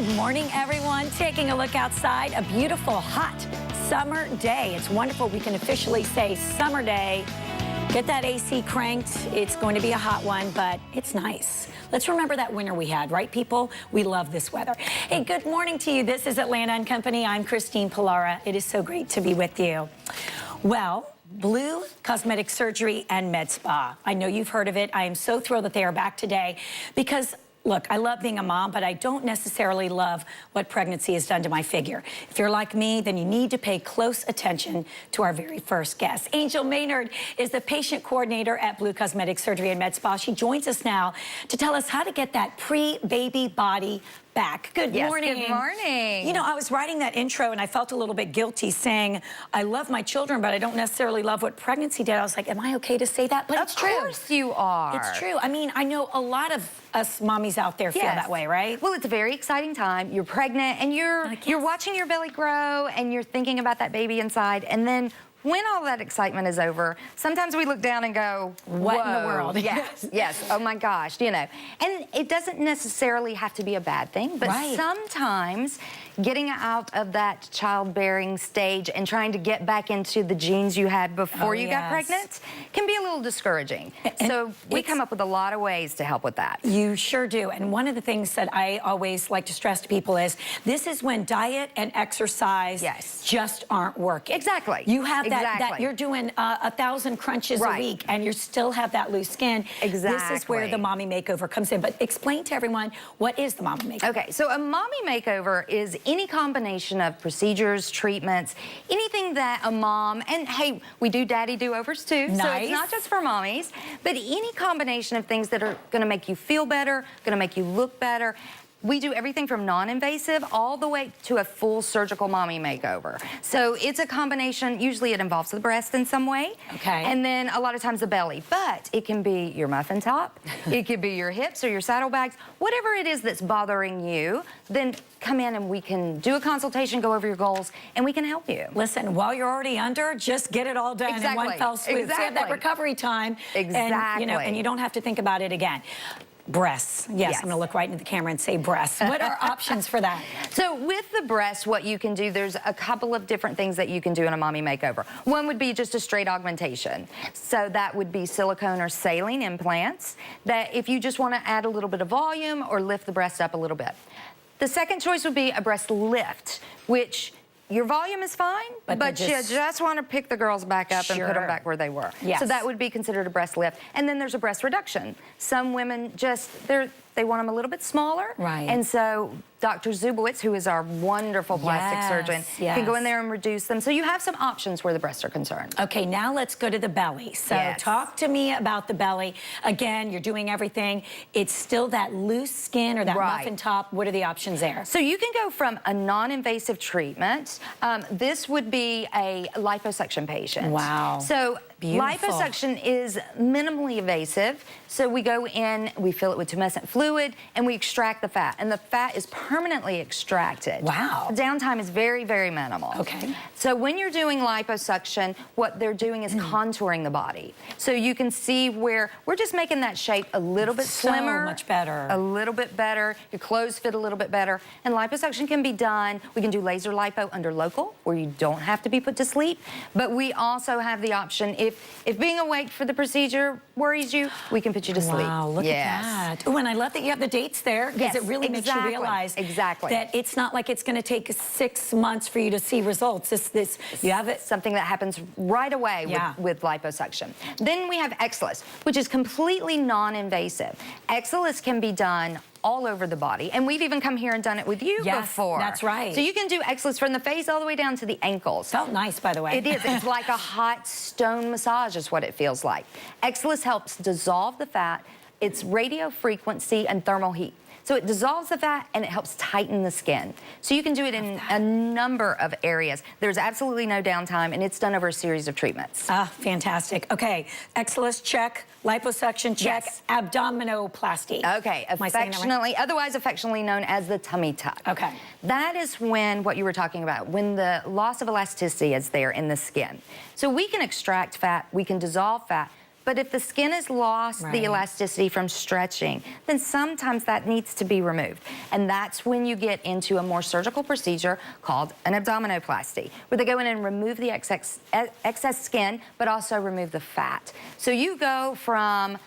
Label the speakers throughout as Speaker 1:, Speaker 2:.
Speaker 1: Good morning, everyone. Taking a look outside, a beautiful, hot summer day. It's wonderful we can officially say summer day. Get that AC cranked. It's going to be a hot one, but it's nice. Let's remember that winter we had, right, people? We love this weather. Hey, good morning to you. This is Atlanta and Company. I'm Christine Pilara. It is so great to be with you. Well, Blue Cosmetic Surgery and Med Spa. I know you've heard of it. I am so thrilled that they are back today because look, I love being a mom, but I don't necessarily love what pregnancy has done to my figure. If you're like me, then you need to pay close attention to our very first guest. Angel Maynard is the patient coordinator at Blue Cosmetic Surgery and Med Spa. She joins us now to tell us how to get that pre-baby body back. Good morning.
Speaker 2: Good morning.
Speaker 1: You know, I was writing that intro and I felt a little bit guilty saying, I love my children, but I don't necessarily love what pregnancy did. I was like, am I okay to say that? But it's true.
Speaker 2: Of course you are.
Speaker 1: It's true. I mean, I know a lot of us mommies out there feel that way, right?
Speaker 2: Well, it's a very exciting time. You're pregnant and you're watching your belly grow and you're thinking about that baby inside, and then when all that excitement is over, sometimes we look down and go,
Speaker 1: what in the world?
Speaker 2: Yes, yes, oh my gosh, you know. And it doesn't necessarily have to be a bad thing, but sometimes getting out of that childbearing stage and trying to get back into the genes you had before you got pregnant can be a little discouraging. So we come up with a lot of ways to help with that.
Speaker 1: You sure do. And one of the things that I always like to stress to people is this is when diet and exercise just aren't working.
Speaker 2: Exactly.
Speaker 1: You have that you're doing 1,000 crunches a week and you still have that loose skin.
Speaker 2: Exactly.
Speaker 1: This is where the Mommy Makeover comes in. But explain to everyone, what is the Mommy Makeover?
Speaker 2: Okay, so a Mommy Makeover is any combination of procedures, treatments, anything that a mom, and hey, we do daddy do-overs too, so it's not just for mommies, but any combination of things that are gonna make you feel better, gonna make you look better. We do everything from non-invasive all the way to a full surgical mommy makeover. So it's a combination, usually it involves the breast in some way.
Speaker 1: Okay.
Speaker 2: And then a lot of times the belly. But it can be your muffin top, it could be your hips or your saddlebags, whatever it is that's bothering you, then come in and we can do a consultation, go over your goals, and we can help you.
Speaker 1: Listen, while you're already under, just get it all done in one fell swoop. So you have that recovery time. And, and you don't have to think about it again. Breasts. Yes, I'm going to look right into the camera and say breasts. What are options for that?
Speaker 2: So with the breasts, what you can do, there's a couple of different things that you can do in a mommy makeover. One would be just a straight augmentation. So that would be silicone or saline implants that if you just want to add a little bit of volume or lift the breast up a little bit. The second choice would be a breast lift, which your volume is fine, but you just want to pick the girls back up and put them back where they were. So that would be considered a breast lift. And then there's a breast reduction. Some women just, they want them a little bit smaller. And so Dr. Zubowitz, who is our wonderful plastic surgeon, can go in there and reduce them. So you have some options where the breasts are concerned.
Speaker 1: Okay, now let's go to the belly. So talk to me about the belly. Again, you're doing everything. It's still that loose skin or that muffin top. What are the options there?
Speaker 2: So you can go from a non-invasive treatment. This would be a liposuction patient.
Speaker 1: Wow.
Speaker 2: So liposuction is minimally invasive. So we go in, we fill it with tumescent fluid, and we extract the fat. And the fat is permanently extracted.
Speaker 1: Wow.
Speaker 2: The downtime is very, very minimal.
Speaker 1: Okay.
Speaker 2: So when you're doing liposuction, what they're doing is contouring the body. So you can see where we're just making that shape a little bit slimmer.
Speaker 1: So much better.
Speaker 2: A little bit better. Your clothes fit a little bit better. And liposuction can be done. We can do laser lipo under local, where you don't have to be put to sleep. But we also have the option, if being awake for the procedure worries you, we can put you to sleep.
Speaker 1: Wow, look at that. Oh, and I love that you have the dates there, because it really makes you realize that it's not like it's going to take 6 months for you to see results. You have it.
Speaker 2: Something that happens right away with liposuction. Then we have XLIS, which is completely non-invasive. XLIS can be done all over the body, and we've even come here and done it with you before.
Speaker 1: That's right.
Speaker 2: So you can do XLIS from the face all the way down to the ankles.
Speaker 1: Felt nice, by the way.
Speaker 2: It is. It's like a hot stone massage is what it feels like. XLIS helps dissolve the fat. It's radio frequency and thermal heat. So it dissolves the fat and it helps tighten the skin. So you can do it in a number of areas. There's absolutely no downtime, and it's done over a series of treatments.
Speaker 1: Ah, fantastic. Okay, XLIS check, liposuction check, abdominoplasty.
Speaker 2: Okay, affectionately, otherwise affectionately known as the tummy tuck.
Speaker 1: Okay.
Speaker 2: That is when, what you were talking about, when the loss of elasticity is there in the skin. So we can extract fat, we can dissolve fat, But if the skin has lost the elasticity from stretching, then sometimes that needs to be removed. And that's when you get into a more surgical procedure called an abdominoplasty, where they go in and remove the excess skin, but also remove the fat. So you go from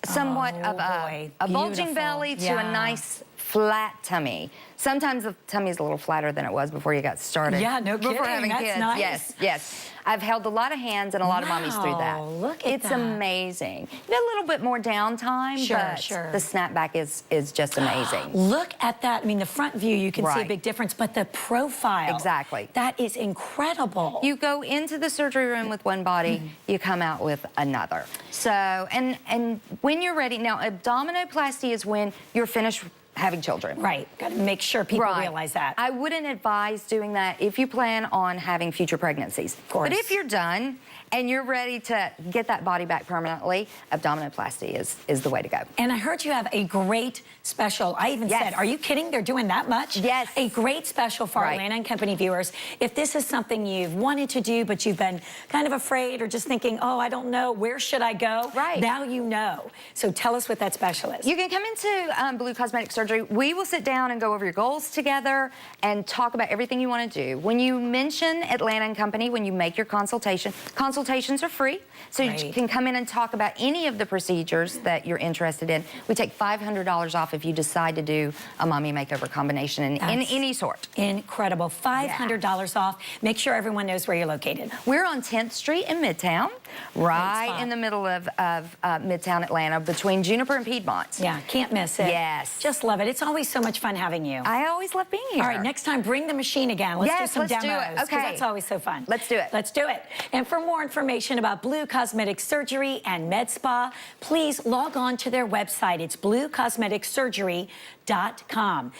Speaker 2: somewhat of a bulging belly to a nice flat tummy. Sometimes the tummy is a little flatter than it was before you got started.
Speaker 1: Yeah, no kidding.
Speaker 2: Before having
Speaker 1: That's
Speaker 2: kids.
Speaker 1: nice.
Speaker 2: Yes, yes. I've held a lot of hands and a lot of mommies through that.
Speaker 1: Look at
Speaker 2: it's
Speaker 1: that.
Speaker 2: amazing. You get a little bit more downtime, but the snapback is just amazing.
Speaker 1: Look at that. I mean, the front view, you can see a big difference, but the profile.
Speaker 2: Exactly.
Speaker 1: That is incredible.
Speaker 2: You go into the surgery room with one body, you come out with another. So, and when you're ready, now abdominoplasty is when you're finished having children.
Speaker 1: Right. Got to make sure people realize that.
Speaker 2: I wouldn't advise doing that if you plan on having future pregnancies.
Speaker 1: Of course.
Speaker 2: But if you're done and you're ready to get that body back permanently, abdominoplasty is the way to go.
Speaker 1: And I heard you have a great special. I even said, are you kidding? They're doing that much?
Speaker 2: Yes.
Speaker 1: A great special for our Land & Company viewers. If this is something you've wanted to do, but you've been kind of afraid or just thinking, oh, I don't know, where should I go? Now you know. So tell us what that special is.
Speaker 2: You can come into Blue Cosmetic Surgery. We will sit down and go over your goals together and talk about everything you want to do. When you mention Land & Company, when you make your consultation, consultations are free, so you can come in and talk about any of the procedures that you're interested in. We take $500 off if you decide to do a Mommy Makeover combination in any sort. Incredible. $500 off. Make sure everyone knows where you're located. We're on 10th Street in Midtown, right in the middle of Midtown Atlanta, between Juniper and Piedmont.
Speaker 1: Yeah, can't miss it.
Speaker 2: Yes.
Speaker 1: Just love it. It's always so much fun having you.
Speaker 2: I always love being here.
Speaker 1: All right, next time, bring the machine again. Let's do some demos.
Speaker 2: Let's do it. Okay.
Speaker 1: That's always so fun.
Speaker 2: Let's do it.
Speaker 1: Let's do it. And for more information about Blue Cosmetic Surgery and Med Spa, please log on to their website. It's bluecosmeticsurgery.com.